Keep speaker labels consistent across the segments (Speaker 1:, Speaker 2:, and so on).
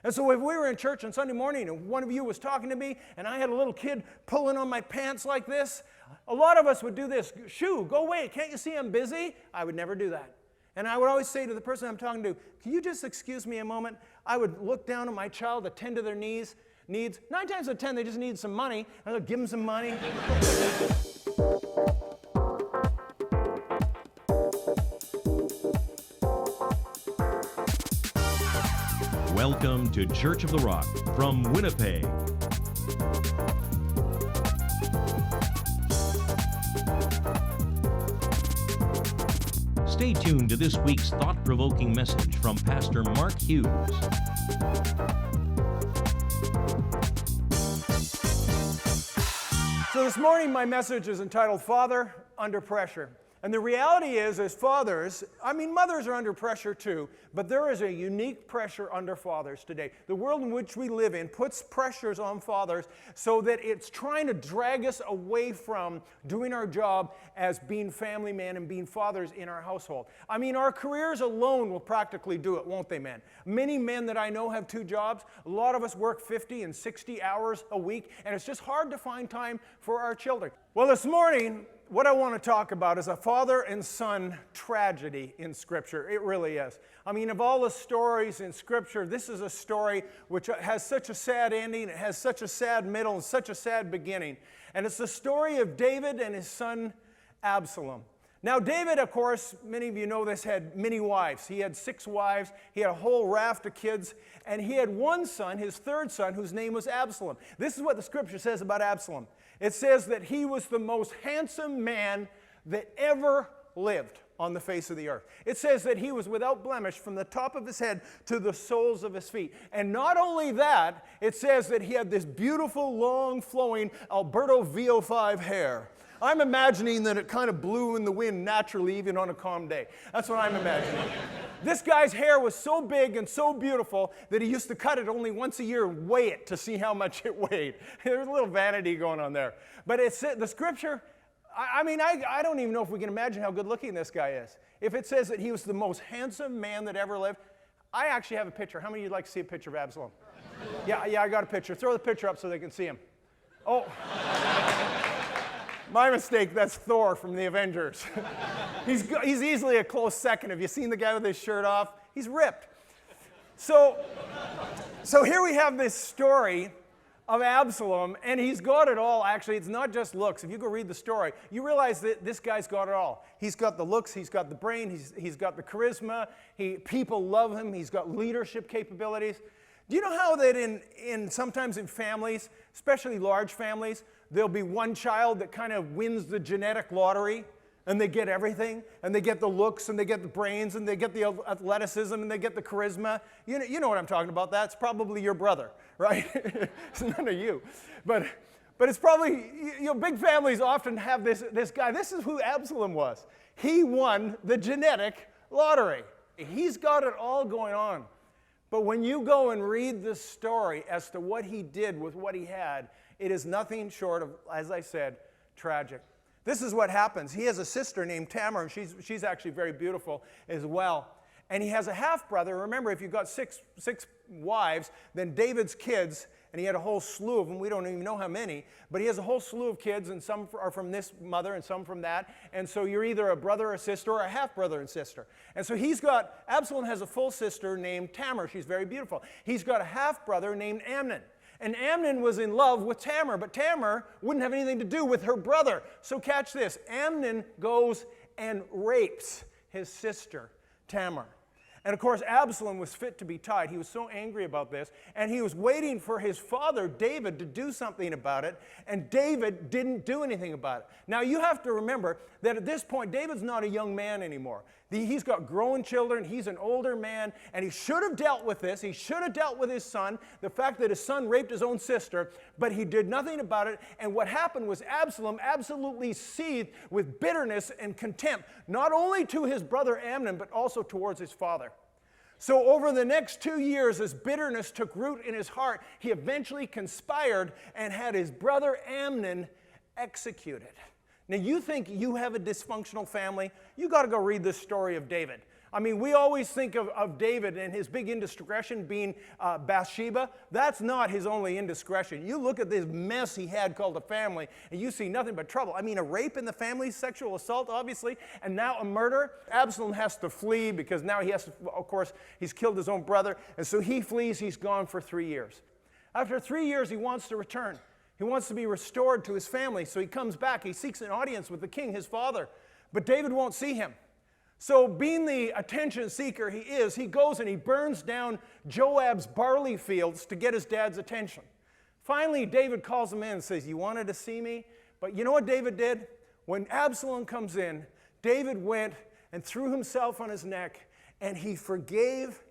Speaker 1: And so if we were in church on Sunday morning and one of you was talking to me and I had a little kid pulling on my pants like this, a lot of us would do this. Shoo, go away. Can't you see I'm busy? I would never do that. And I would always say to the person I'm talking to, can you just excuse me a moment? I would look down at my child, attend to their needs. 9 times out of 10, they just need some money. I would give them some money.
Speaker 2: Welcome to Church of the Rock from Winnipeg. Stay tuned to this week's thought-provoking message from Pastor Mark Hughes.
Speaker 1: So this morning my message is entitled Father Under Pressure. And the reality is, as fathers, mothers are under pressure too, but there is a unique pressure under fathers today. The world in which we live in puts pressures on fathers so that it's trying to drag us away from doing our job as being family men and being fathers in our household. Our careers alone will practically do it, won't they, men? Many men that I know have 2 jobs. A lot of us work 50 and 60 hours a week, and it's just hard to find time for our children. Well, this morning, what I want to talk about is a father and son tragedy in Scripture. It really is. Of all the stories in Scripture, this is a story which has such a sad ending, it has such a sad middle, and such a sad beginning. And it's the story of David and his son Absalom. Now, David, of course, many of you know this, had many wives. He had 6 wives. He had a whole raft of kids. And he had one son, his 3rd son, whose name was Absalom. This is what the Scripture says about Absalom. It says that he was the most handsome man that ever lived on the face of the earth. It says that he was without blemish from the top of his head to the soles of his feet. And not only that, it says that he had this beautiful, long, flowing Alberto VO5 hair. I'm imagining that it kind of blew in the wind naturally, even on a calm day. That's what I'm imagining. This guy's hair was so big and so beautiful that he used to cut it only once a year and weigh it to see how much it weighed. There's a little vanity going on there. But it's the Scripture, I don't even know if we can imagine how good looking this guy is. If it says that he was the most handsome man that ever lived, I actually have a picture. How many of you would like to see a picture of Absalom? Yeah, I got a picture. Throw the picture up so they can see him. Oh. My mistake, that's Thor from the Avengers. He's easily a close second. Have you seen the guy with his shirt off? He's ripped. So here we have this story of Absalom, and he's got it all. Actually, it's not just looks. If you go read the story, you realize that this guy's got it all. He's got the looks, he's got the brain, he's got the charisma, people love him, he's got leadership capabilities. Do you know how that sometimes in families, especially large families, there'll be one child that kind of wins the genetic lottery, and they get everything, and they get the looks, and they get the brains, and they get the athleticism, and they get the charisma. You know what I'm talking about. That's probably your brother, right? It's none of you. But it's probably, big families often have this guy. This is who Absalom was. He won the genetic lottery. He's got it all going on. But when you go and read the story as to what he did with what he had, it is nothing short of, as I said, tragic. This is what happens. He has a sister named Tamar, and she's actually very beautiful as well. And he has a half-brother. Remember, if you've got six wives, then David's kids, and he had a whole slew of them. We don't even know how many, but he has a whole slew of kids, and some are from this mother and some from that. And so you're either a brother or sister or a half-brother and sister. And so Absalom has a full sister named Tamar. She's very beautiful. He's got a half-brother named Amnon. And Amnon was in love with Tamar, but Tamar wouldn't have anything to do with her brother. So catch this. Amnon goes and rapes his sister, Tamar. And of course, Absalom was fit to be tied. He was so angry about this, and he was waiting for his father, David, to do something about it, and David didn't do anything about it. Now, you have to remember that at this point, David's not a young man anymore. He's got grown children, he's an older man, and he should have dealt with this. He should have dealt with his son, the fact that his son raped his own sister, but he did nothing about it, and what happened was Absalom absolutely seethed with bitterness and contempt, not only to his brother Amnon, but also towards his father. So over the next 2 years, as bitterness took root in his heart, he eventually conspired and had his brother Amnon executed. Now, you think you have a dysfunctional family? You got to go read the story of David. I mean, we always think of David and his big indiscretion being Bathsheba. That's not his only indiscretion. You look at this mess he had called a family, and you see nothing but trouble. I mean, a rape in the family, sexual assault, obviously, and now a murder. Absalom has to flee because now he has to, of course, he's killed his own brother, and so he flees. He's gone for 3 years. After 3 years, he wants to return. He wants to be restored to his family, so he comes back. He seeks an audience with the king, his father, but David won't see him. So being the attention seeker he is, he goes and he burns down Joab's barley fields to get his dad's attention. Finally, David calls him in and says, "You wanted to see me?" But you know what David did? When Absalom comes in, David went and threw himself on his neck, and he forgave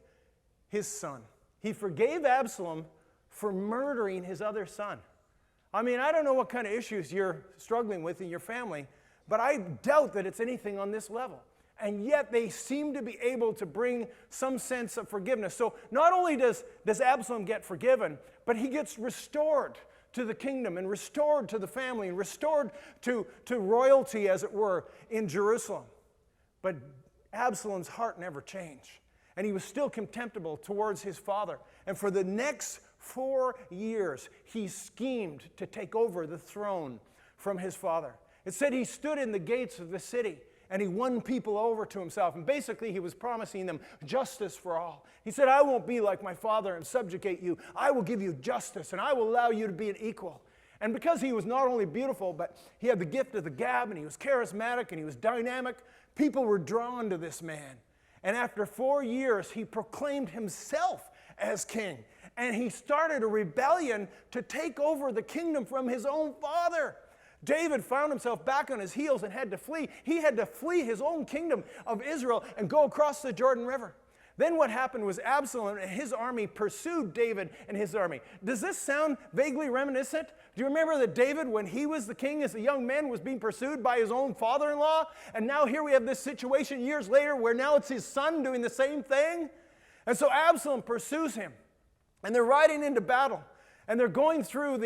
Speaker 1: his son. He forgave Absalom for murdering his other son. I mean, I don't know what kind of issues you're struggling with in your family, but I doubt that it's anything on this level. And yet they seem to be able to bring some sense of forgiveness. So not only does Absalom get forgiven, but he gets restored to the kingdom and restored to the family and restored to royalty, as it were, in Jerusalem. But Absalom's heart never changed. And he was still contemptible towards his father. And for the next 4 years, he schemed to take over the throne from his father. It said he stood in the gates of the city and he won people over to himself. And basically, he was promising them justice for all. He said, "I won't be like my father and subjugate you. I will give you justice, and I will allow you to be an equal." And because he was not only beautiful, but he had the gift of the gab, and he was charismatic, and he was dynamic, people were drawn to this man. And after 4 years, he proclaimed himself as king. And he started a rebellion to take over the kingdom from his own father. David found himself back on his heels and had to flee. He had to flee his own kingdom of Israel and go across the Jordan River. Then what happened was Absalom and his army pursued David and his army. Does this sound vaguely reminiscent? Do you remember that David, when he was the king as a young man, was being pursued by his own father-in-law? And now here we have this situation years later where now it's his son doing the same thing? And so Absalom pursues him. And they're riding into battle. And they're going through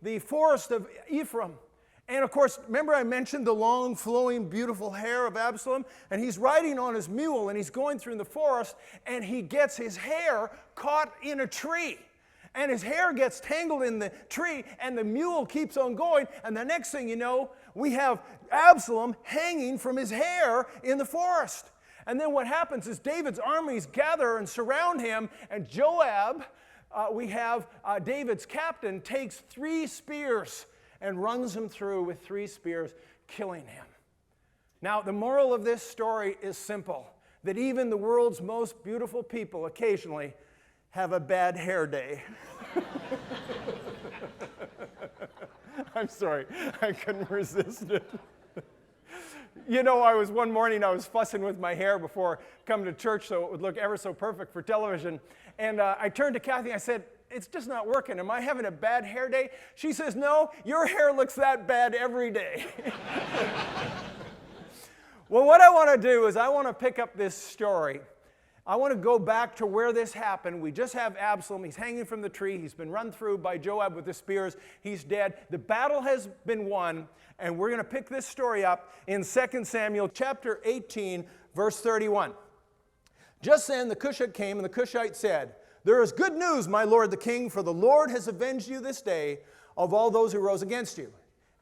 Speaker 1: the forest of Ephraim. And of course, remember I mentioned the long, flowing, beautiful hair of Absalom? And he's riding on his mule, and he's going through the forest, and he gets his hair caught in a tree. And his hair gets tangled in the tree, and the mule keeps on going, and the next thing you know, we have Absalom hanging from his hair in the forest. And then what happens is David's armies gather and surround him, and Joab, we have David's captain, takes 3 spears and runs him through with 3 spears, killing him. Now, the moral of this story is simple, that even the world's most beautiful people occasionally have a bad hair day. I'm sorry, I couldn't resist it. You know, one morning I was fussing with my hair before coming to church so it would look ever so perfect for television. And I turned to Kathy and I said, "It's just not working. Am I having a bad hair day?" She says, "No, your hair looks that bad every day." Well, what I want to do is I want to pick up this story. I want to go back to where this happened. We just have Absalom. He's hanging from the tree. He's been run through by Joab with the spears. He's dead. The battle has been won, and we're going to pick this story up in 2 Samuel chapter 18, verse 31. Just then the Cushite came, and the Cushite said, "There is good news, my lord the king, for the Lord has avenged you this day of all those who rose against you."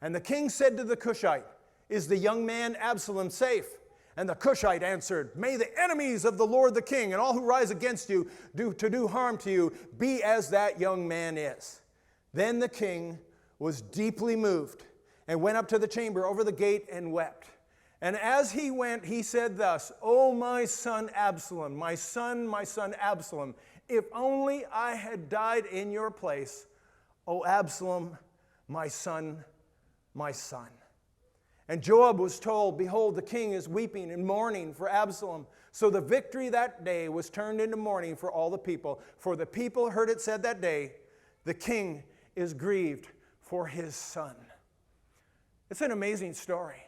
Speaker 1: And the king said to the Cushite, "Is the young man Absalom safe?" And the Cushite answered, "May the enemies of the Lord the king and all who rise against you to do harm to you be as that young man is." Then the king was deeply moved and went up to the chamber over the gate and wept. And as he went, he said thus, "O my son Absalom, my son Absalom, if only I had died in your place, O Absalom, my son, my son." And Joab was told, "Behold, the king is weeping and mourning for Absalom." So the victory that day was turned into mourning for all the people. For the people heard it said that day, "The king is grieved for his son." It's an amazing story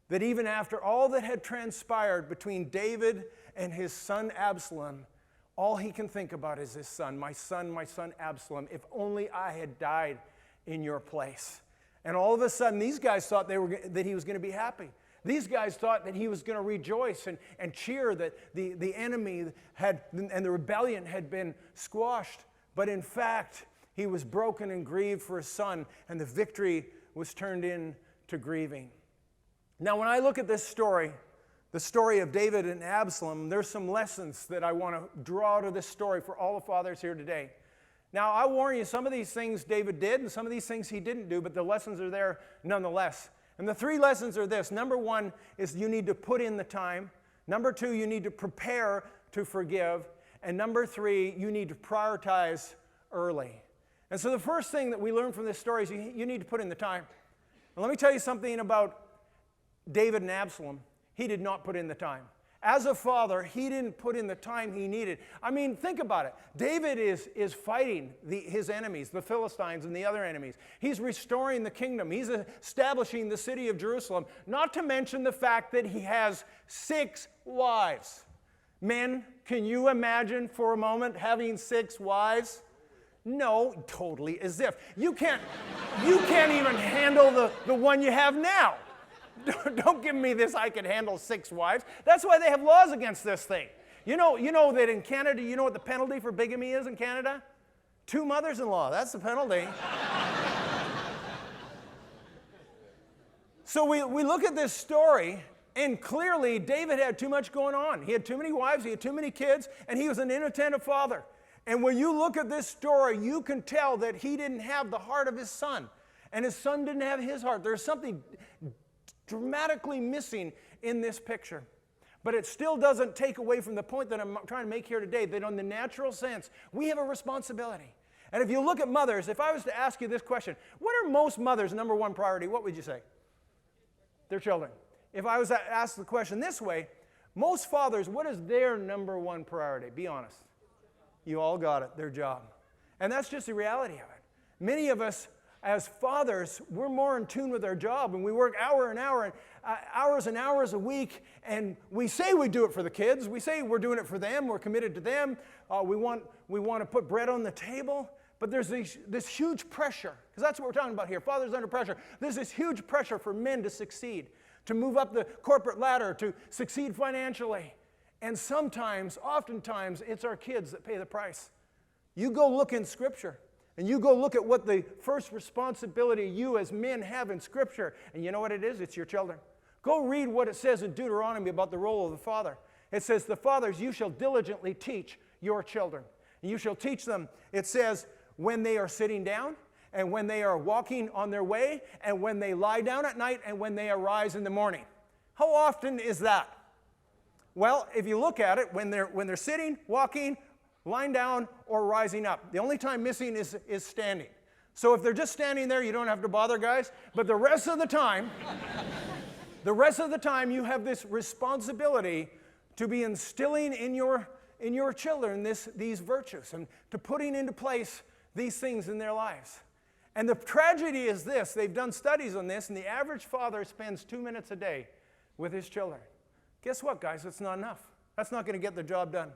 Speaker 1: that even after all that had transpired between David and his son Absalom, all he can think about is his son, my son Absalom. If only I had died in your place. And all of a sudden, these guys thought that he was going to be happy. These guys thought that he was going to rejoice and cheer that the enemy had, and the rebellion had been squashed. But in fact, he was broken and grieved for his son, and the victory was turned into grieving. Now, when I look at this story, the story of David and Absalom, there's some lessons that I want to draw out of this story for all the fathers here today. Now, I warn you, some of these things David did, and some of these things he didn't do, but the lessons are there nonetheless. And the 3 lessons are this. Number 1 is you need to put in the time. Number 2, you need to prepare to forgive. And number 3, you need to prioritize early. And so the first thing that we learn from this story is you need to put in the time. And let me tell you something about David and Absalom. He did not put in the time. As a father, he didn't put in the time he needed. I mean, think about it. David is fighting his enemies, the Philistines and the other enemies. He's restoring the kingdom. He's establishing the city of Jerusalem, not to mention the fact that he has 6 wives. Men, can you imagine for a moment having 6 wives? No, totally as if. You can't even handle the one you have now. Don't give me this, I can handle 6 wives. That's why they have laws against this thing. You know that in Canada, you know what the penalty for bigamy is in Canada? 2 mothers-in-law, that's the penalty. So we look at this story, and clearly David had too much going on. He had too many wives, he had too many kids, and he was an inattentive father. And when you look at this story, you can tell that he didn't have the heart of his son, and his son didn't have his heart. There's something dramatically missing in this picture. But it still doesn't take away from the point that I'm trying to make here today, that in the natural sense, we have a responsibility. And if you look at mothers, if I was to ask you this question, what are most mothers' number 1 priority? What would you say? Their children. If I was to ask the question this way, most fathers, what is their number 1 priority? Be honest. You all got it, their job. And that's just the reality of it. Many of us, as fathers, we're more in tune with our job, and we work hours and hours a week, and we say we do it for the kids. We say we're doing it for them. We're committed to them. We want to put bread on the table. But there's this huge pressure, because that's what we're talking about here. Fathers under pressure. There's this huge pressure for men to succeed, to move up the corporate ladder, to succeed financially. And oftentimes, it's our kids that pay the price. You go look in Scripture. And you go look at what the first responsibility you as men have in Scripture. And you know what it is? It's your children. Go read what it says in Deuteronomy about the role of the father. It says, the fathers, you shall diligently teach your children. And you shall teach them, it says, when they are sitting down, and when they are walking on their way, and when they lie down at night, and when they arise in the morning. How often is that? Well, if you look at it, when they're sitting, walking, lying down, or rising up. The only time missing is standing. So if they're just standing there, you don't have to bother, guys. But the rest of the time, you have this responsibility to be instilling in your children these virtues and to putting into place these things in their lives. And the tragedy is this. They've done studies on this, and the average father spends 2 minutes a day with his children. Guess what, guys? That's not enough. That's not going to get the job done.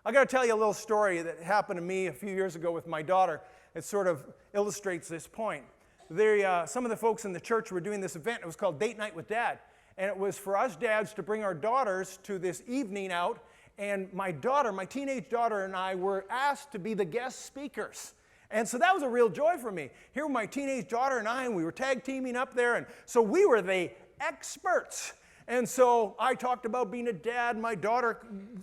Speaker 1: I got to tell you a little story that happened to me a few years ago with my daughter. It sort of illustrates this point. Some of the folks in the church were doing this event. It was called Date Night with Dad. And it was for us dads to bring our daughters to this evening out. And my teenage daughter and I were asked to be the guest speakers. And so that was a real joy for me. Here were my teenage daughter and I, and we were tag teaming up there. And so we were the experts. And so I talked about being a dad. My daughter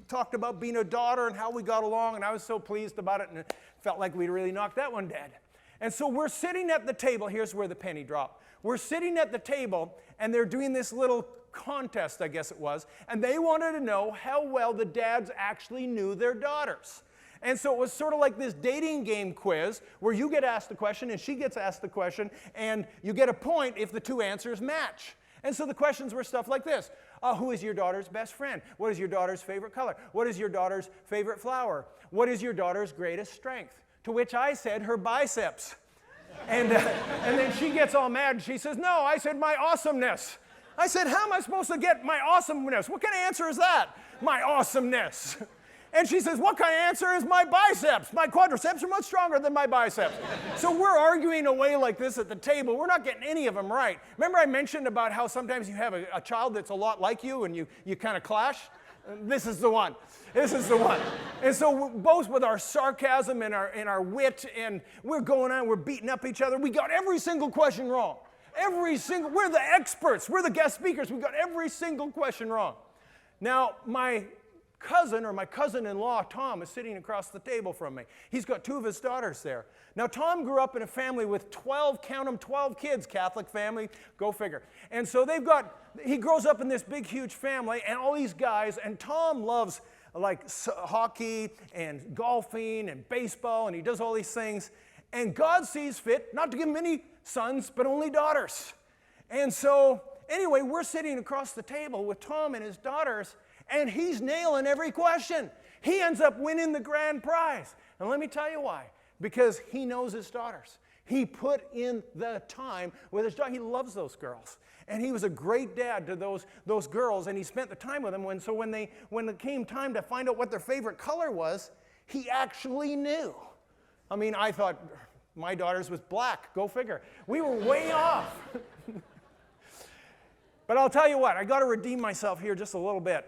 Speaker 1: talked about being a daughter and how we got along. And I was so pleased about it. And it felt like we'd really knocked that one dead. And so we're sitting at the table. Here's where the penny dropped. We're sitting at the table, and they're doing this little contest, I guess it was. And they wanted to know how well the dads actually knew their daughters. And so it was sort of like this dating game quiz where you get asked the question and she gets asked the question, and you get a point if the 2 answers match. And so the questions were stuff like this. Who is your daughter's best friend? What is your daughter's favorite color? What is your daughter's favorite flower? What is your daughter's greatest strength? To which I said, her biceps. And then she gets all mad and she says, no, I said my awesomeness. I said, how am I supposed to get my awesomeness? What kind of answer is that? My awesomeness. And she says, what kind of answer is my biceps? My quadriceps are much stronger than my biceps. So we're arguing away like this at the table. We're not getting any of them right. Remember I mentioned about how sometimes you have a child that's a lot like you and you kind of clash? This is the one. This is the one. And so both with our sarcasm and our wit, and we're going on, we're beating up each other. We got every single question wrong. We're the experts. We're the guest speakers. We got every single question wrong. Now, my cousin-in-law, Tom, is sitting across the table from me. He's got 2 of his daughters there. Now, Tom grew up in a family with 12, count them, 12 kids, Catholic family, go figure. And so he grows up in this big, huge family, and all these guys, and Tom loves like hockey and golfing and baseball, and he does all these things. And God sees fit not to give him any sons, but only daughters. And so, anyway, we're sitting across the table with Tom and his daughters, and he's nailing every question. He ends up winning the grand prize. And let me tell you why. Because he knows his daughters. He put in the time with his daughter. He loves those girls. And he was a great dad to those girls, and he spent the time with them. When it came time to find out what their favorite color was, he actually knew. I mean, I thought my daughter's was black. Go figure. We were way off. But I'll tell you what, I got to redeem myself here just a little bit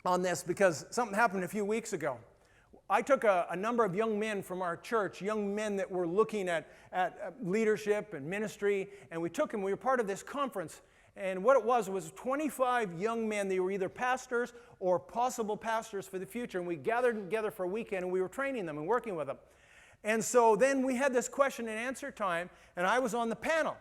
Speaker 1: on this, because something happened a few weeks ago. I took a number of young men from our church, young men that were looking at leadership and ministry, and we took them. We were part of this conference, and what it was 25 young men. They were either pastors or possible pastors for the future, and we gathered together for a weekend, and we were training them and working with them. And so then we had this question and answer time, and I was on the panel.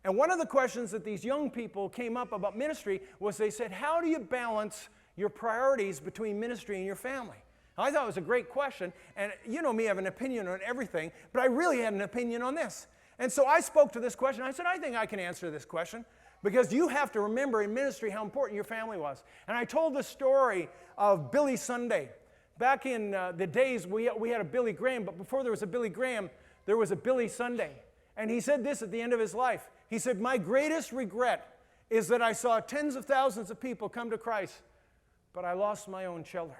Speaker 1: And one of the questions that these young people came up about ministry was, they said, how do you balance your priorities between ministry and your family? I thought it was a great question, and you know me, I have an opinion on everything, but I really had an opinion on this. And so I spoke to this question. I said, I think I can answer this question, because you have to remember in ministry how important your family was. And I told the story of Billy Sunday. Back in the days, we had a Billy Graham, but before there was a Billy Graham, there was a Billy Sunday. And he said this at the end of his life. He said, my greatest regret is that I saw tens of thousands of people come to Christ, but I lost my own children.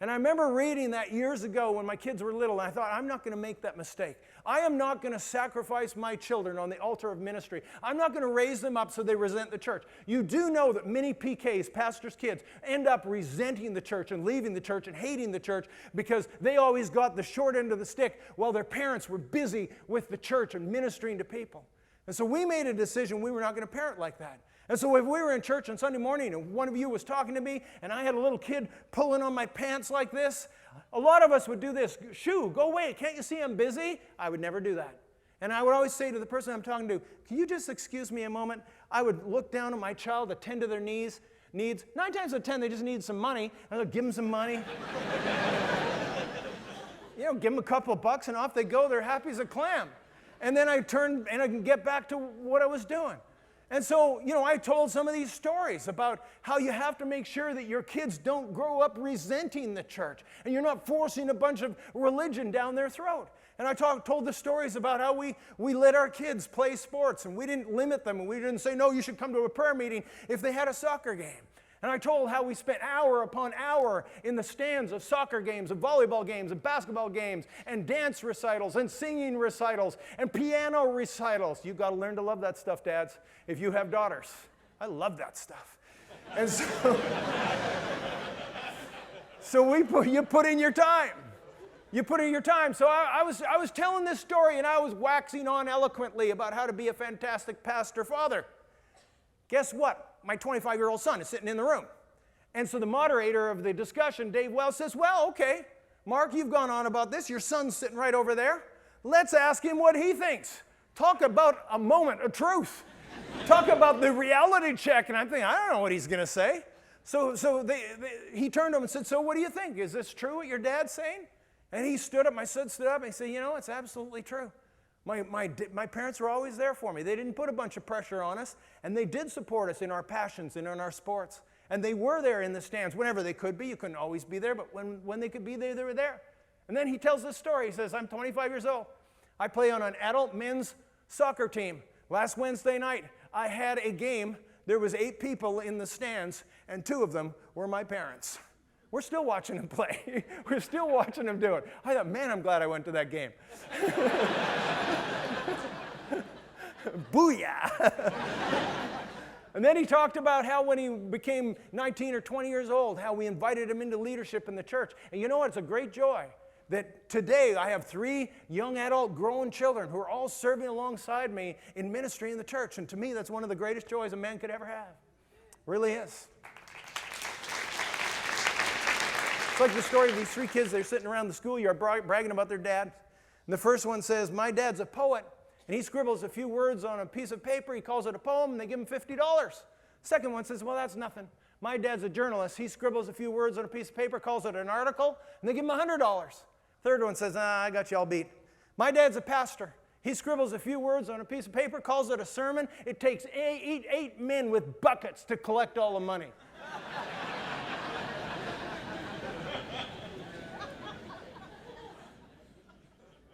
Speaker 1: And I remember reading that years ago when my kids were little, and I thought, I'm not going to make that mistake. I am not going to sacrifice my children on the altar of ministry. I'm not going to raise them up so they resent the church. You do know that many PKs, pastors' kids, end up resenting the church and leaving the church and hating the church because they always got the short end of the stick while their parents were busy with the church and ministering to people. And so we made a decision we were not going to parent like that. And so if we were in church on Sunday morning and one of you was talking to me and I had a little kid pulling on my pants like this, a lot of us would do this. Shoo, go away. Can't you see I'm busy? I would never do that. And I would always say to the person I'm talking to, can you just excuse me a moment? I would look down at my child, attend to their needs. 9 times out of 10, they just need some money. I would give them some money. Give them a couple of bucks and off they go. They're happy as a clam. And then I turn and I can get back to what I was doing. And so, I told some of these stories about how you have to make sure that your kids don't grow up resenting the church and you're not forcing a bunch of religion down their throat. And I told the stories about how we let our kids play sports and we didn't limit them and we didn't say, no, you should come to a prayer meeting if they had a soccer game. And I told how we spent hour upon hour in the stands of soccer games, of volleyball games, of basketball games, and dance recitals, and singing recitals, and piano recitals. You've got to learn to love that stuff, dads, if you have daughters. I love that stuff. And so you put in your time. You put in your time. So I was telling this story, and I was waxing on eloquently about how to be a fantastic pastor father. Guess what? My 25-year-old son is sitting in the room. And so the moderator of the discussion, Dave Wells, says, well, okay, Mark, you've gone on about this. Your son's sitting right over there. Let's ask him what he thinks. Talk about a moment of truth. Talk about the reality check. And I'm thinking, I don't know what he's going to say. So he turned to him and said, so what do you think? Is this true what your dad's saying? And he stood up. My son stood up and he said, it's absolutely true. My parents were always there for me. They didn't put a bunch of pressure on us, and they did support us in our passions and in our sports. And they were there in the stands whenever they could be. You couldn't always be there, but when they could be there, they were there. And then he tells this story. He says, I'm 25 years old. I play on an adult men's soccer team. Last Wednesday night, I had a game. There was 8 people in the stands, and 2 of them were my parents. We're still watching him play. We're still watching him do it. I thought, man, I'm glad I went to that game. Booyah! And then he talked about how when he became 19 or 20 years old, how we invited him into leadership in the church. And you know what? It's a great joy that today I have 3 young adult grown children who are all serving alongside me in ministry in the church. And to me, that's one of the greatest joys a man could ever have. Really is. It's like the story of these 3 kids. They're sitting around the schoolyard bragging about their dad. And the first one says, my dad's a poet. And he scribbles a few words on a piece of paper. He calls it a poem, and they give him $50. Second one says, well, that's nothing. My dad's a journalist. He scribbles a few words on a piece of paper, calls it an article, and they give him $100. Third one says, I got you all beat. My dad's a pastor. He scribbles a few words on a piece of paper, calls it a sermon. It takes 8 men with buckets to collect all the money.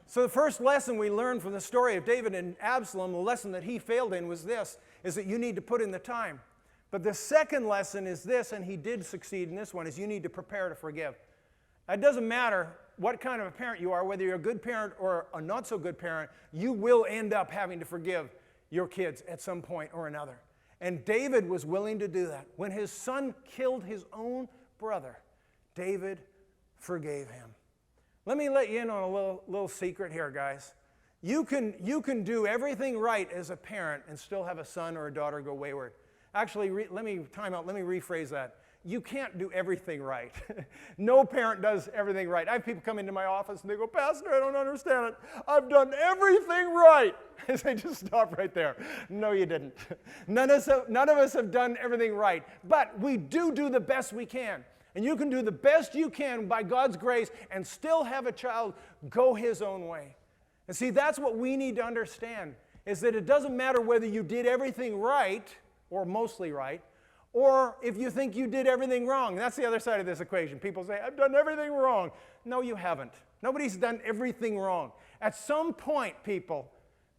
Speaker 1: So the first lesson we learned from the story of David and Absalom, the lesson that he failed in was this, is that you need to put in the time. But the second lesson is this, and he did succeed in this one, is you need to prepare to forgive. It doesn't matter what kind of a parent you are, whether you're a good parent or a not so good parent, you will end up having to forgive your kids at some point or another. And David was willing to do that. When his son killed his own brother, David forgave him. Let me let you in on a little secret here, guys. You can do everything right as a parent and still have a son or a daughter go wayward. Actually, let me rephrase that. You can't do everything right. No parent does everything right. I have people come into my office and they go, Pastor, I don't understand it. I've done everything right. I say, just stop right there. No, you didn't. None of us have done everything right. But we do the best we can. And you can do the best you can by God's grace and still have a child go his own way. And see, that's what we need to understand, is that it doesn't matter whether you did everything right, or mostly right, or if you think you did everything wrong. That's the other side of this equation. People say, I've done everything wrong. No, you haven't. Nobody's done everything wrong. At some point, people,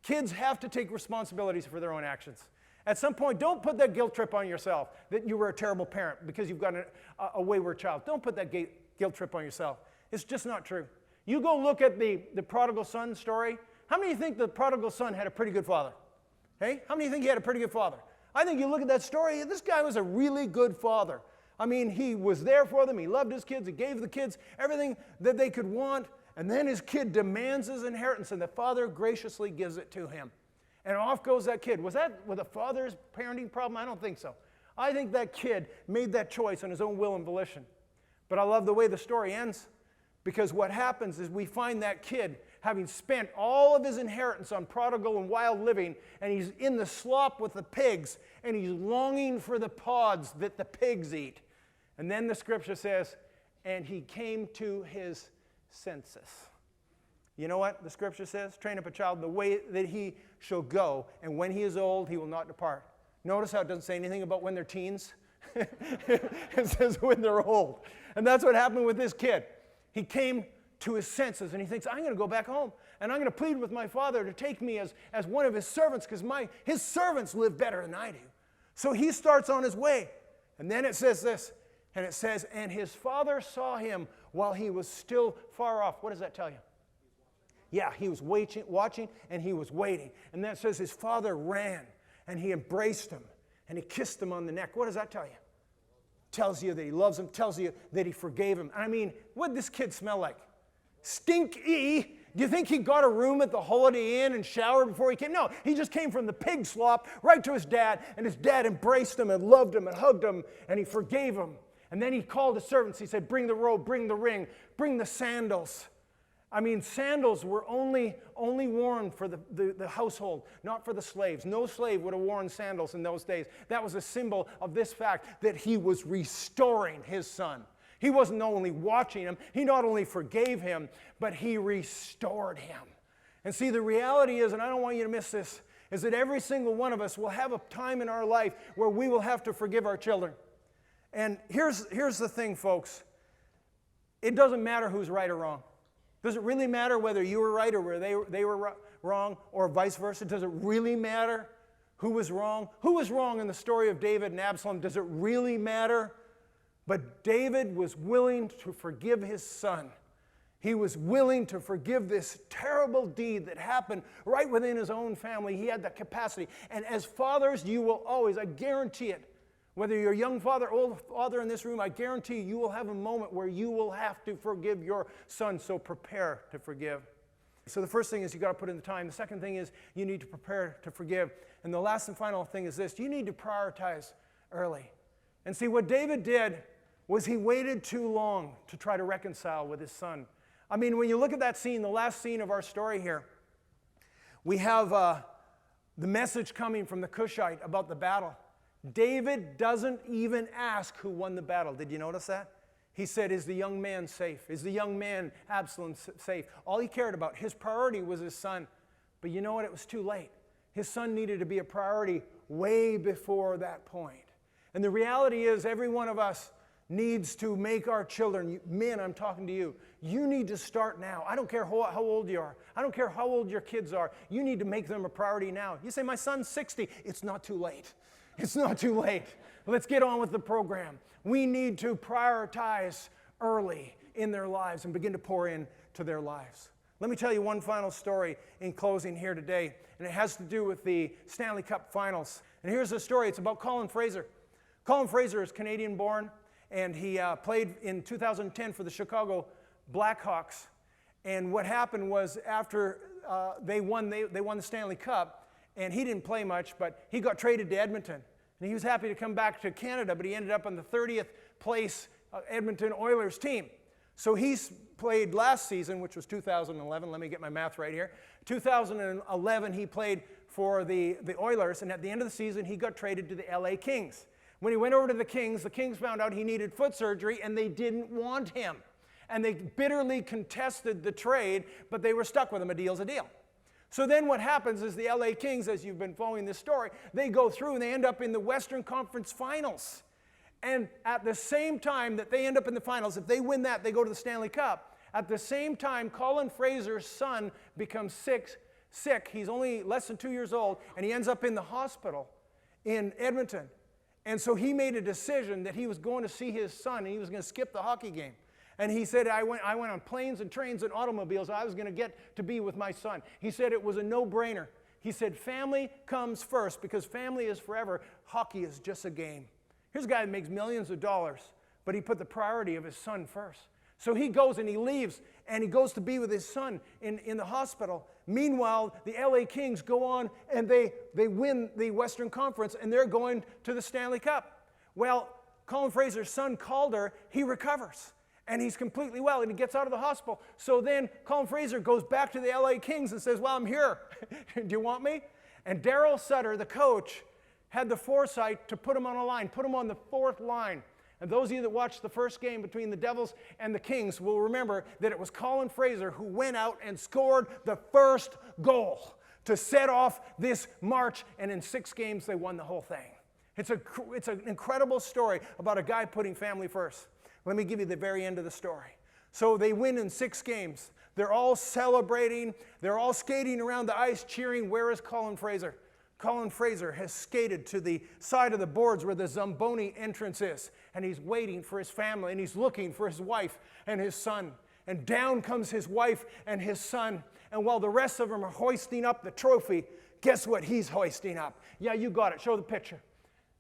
Speaker 1: kids have to take responsibilities for their own actions. At some point, don't put that guilt trip on yourself that you were a terrible parent because you've got a wayward child. Don't put that guilt trip on yourself. It's just not true. You go look at the prodigal son story. How many think the prodigal son had a pretty good father? Hey? How many think he had a pretty good father? I think you look at that story, this guy was a really good father. I mean, he was there for them. He loved his kids. He gave the kids everything that they could want. And then his kid demands his inheritance, and the father graciously gives it to him. And off goes that kid. Was that with a father's parenting problem? I don't think so. I think that kid made that choice on his own will and volition. But I love the way the story ends, because what happens is we find that kid having spent all of his inheritance on prodigal and wild living, and he's in the slop with the pigs, and he's longing for the pods that the pigs eat. And then the scripture says, and he came to his senses. You know what the scripture says? Train up a child in the way that he shall go, and when he is old, he will not depart. Notice how it doesn't say anything about when they're teens. It says when they're old. And that's what happened with this kid. He came to his senses, and he thinks, I'm going to go back home, and I'm going to plead with my father to take me as one of his servants, because his servants live better than I do. So he starts on his way. And then it says this, and it says, and his father saw him while he was still far off. What does that tell you? Yeah, he was watching, and he was waiting. And then it says his father ran, and he embraced him, and he kissed him on the neck. What does that tell you? Tells you that he loves him, tells you that he forgave him. I mean, what did this kid smell like? Stinky. Do you think he got a room at the Holiday Inn and showered before he came? No, he just came from the pig slop right to his dad, and his dad embraced him and loved him and hugged him, and he forgave him. And then he called the servants. He said, bring the robe, bring the ring, bring the sandals. I mean, sandals were only worn for the household, not for the slaves. No slave would have worn sandals in those days. That was a symbol of this fact that he was restoring his son. He wasn't only watching him, he not only forgave him, but he restored him. And see, the reality is, and I don't want you to miss this, is that every single one of us will have a time in our life where we will have to forgive our children. And here's the thing, folks. It doesn't matter who's right or wrong. Does it really matter whether you were right or whether they were wrong, or vice versa? Does it really matter who was wrong? Who was wrong in the story of David and Absalom? Does it really matter But David was willing to forgive his son. He was willing to forgive this terrible deed that happened right within his own family. He had that capacity. And as fathers, you will always, I guarantee it, whether you're a young father, old father in this room, I guarantee you will have a moment where you will have to forgive your son. So prepare to forgive. So the first thing is you got to put in the time. The second thing is you need to prepare to forgive. And the last and final thing is this: you need to prioritize early. And see, what David did was he waited too long to try to reconcile with his son. I mean, when you look at that scene, the last scene of our story here, we have the message coming from the Cushite about the battle. David doesn't even ask who won the battle. Did you notice that? He said, is the young man safe? Is the young man Absalom safe? All he cared about, his priority was his son. But you know what? It was too late. His son needed to be a priority way before that point. And the reality is, every one of us needs to make our children, men, I'm talking to you, you need to start now. I don't care how old you are. I don't care how old your kids are. You need to make them a priority now. You say, my son's 60. It's not too late. It's not too late. Let's get on with the program. We need to prioritize early in their lives and begin to pour into their lives. Let me tell you one final story in closing here today, and it has to do with the Stanley Cup Finals. And here's the story. It's about Colin Fraser. Colin Fraser is Canadian-born, and he played in 2010 for the Chicago Blackhawks. And what happened was, after they won the Stanley Cup, and he didn't play much, but he got traded to Edmonton. And he was happy to come back to Canada, but he ended up on the 30th place Edmonton Oilers team. So he's played last season, which was 2011. Let me get my math right here. 2011, he played for the Oilers, and at the end of the season, he got traded to the LA Kings. When he went over to the Kings found out he needed foot surgery, and they didn't want him. And they bitterly contested the trade, but they were stuck with him. A deal's a deal. So then what happens is the LA Kings, as you've been following this story, they go through and they end up in the Western Conference Finals. And at the same time that they end up in the finals, if they win that, they go to the Stanley Cup. At the same time, Colin Fraser's son becomes sick. He's only less than 2 years old, and he ends up in the hospital in Edmonton. And so he made a decision that he was going to see his son, and he was going to skip the hockey game. And he said, I went on planes and trains and automobiles. I was going to get to be with my son. He said it was a no-brainer. He said, family comes first, because family is forever. Hockey is just a game. Here's a guy that makes millions of dollars, but he put the priority of his son first. So he goes and he leaves, and he goes to be with his son in the hospital. Meanwhile, the LA Kings go on and they win the Western Conference, and they're going to the Stanley Cup. Well, Colin Fraser's son, Calder, he recovers. And he's completely well, and he gets out of the hospital. So then Colin Fraser goes back to the LA Kings and says, well, I'm here. Do you want me? And Daryl Sutter, the coach, had the foresight to put him on a line, put him on the fourth line. And those of you that watched the first game between the Devils and the Kings will remember that it was Colin Fraser who went out and scored the first goal to set off this march. And in 6 games, they won the whole thing. It's an incredible story about a guy putting family first. Let me give you the very end of the story. So they win in 6 games. They're all celebrating. They're all skating around the ice cheering, where is Colin Fraser? Colin Fraser has skated to the side of the boards where the Zamboni entrance is, and he's waiting for his family, and he's looking for his wife and his son. And down comes his wife and his son, and while the rest of them are hoisting up the trophy, guess what he's hoisting up? Yeah, you got it. Show the picture.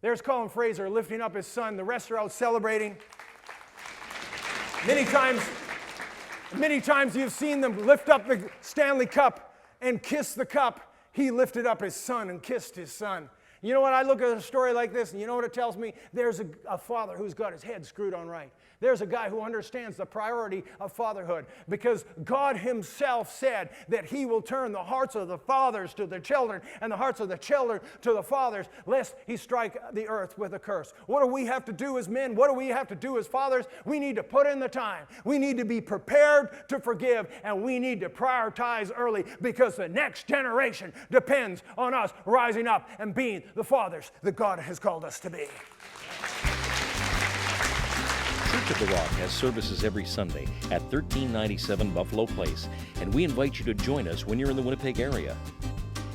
Speaker 1: There's Colin Fraser lifting up his son. The rest are out celebrating. Many times you've seen them lift up the Stanley Cup and kiss the cup. He lifted up his son and kissed his son. You know what? I look at a story like this, and you know what it tells me? There's a father who's got his head screwed on right. There's a guy who understands the priority of fatherhood, because God himself said that he will turn the hearts of the fathers to their children and the hearts of the children to the fathers, lest he strike the earth with a curse. What do we have to do as men? What do we have to do as fathers? We need to put in the time. We need to be prepared to forgive, and we need to prioritize early, because the next generation depends on us rising up and being the fathers that God has called us to be.
Speaker 3: Church of the Rock has services every Sunday at 1397 Buffalo Place, and we invite you to join us when you're in the Winnipeg area.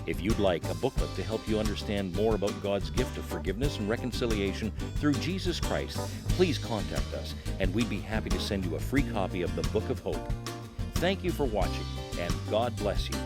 Speaker 3: If you'd like a booklet to help you understand more about God's gift of forgiveness and reconciliation through Jesus Christ, please contact us, and we'd be happy to send you a free copy of the Book of Hope. Thank you for watching, and God bless you.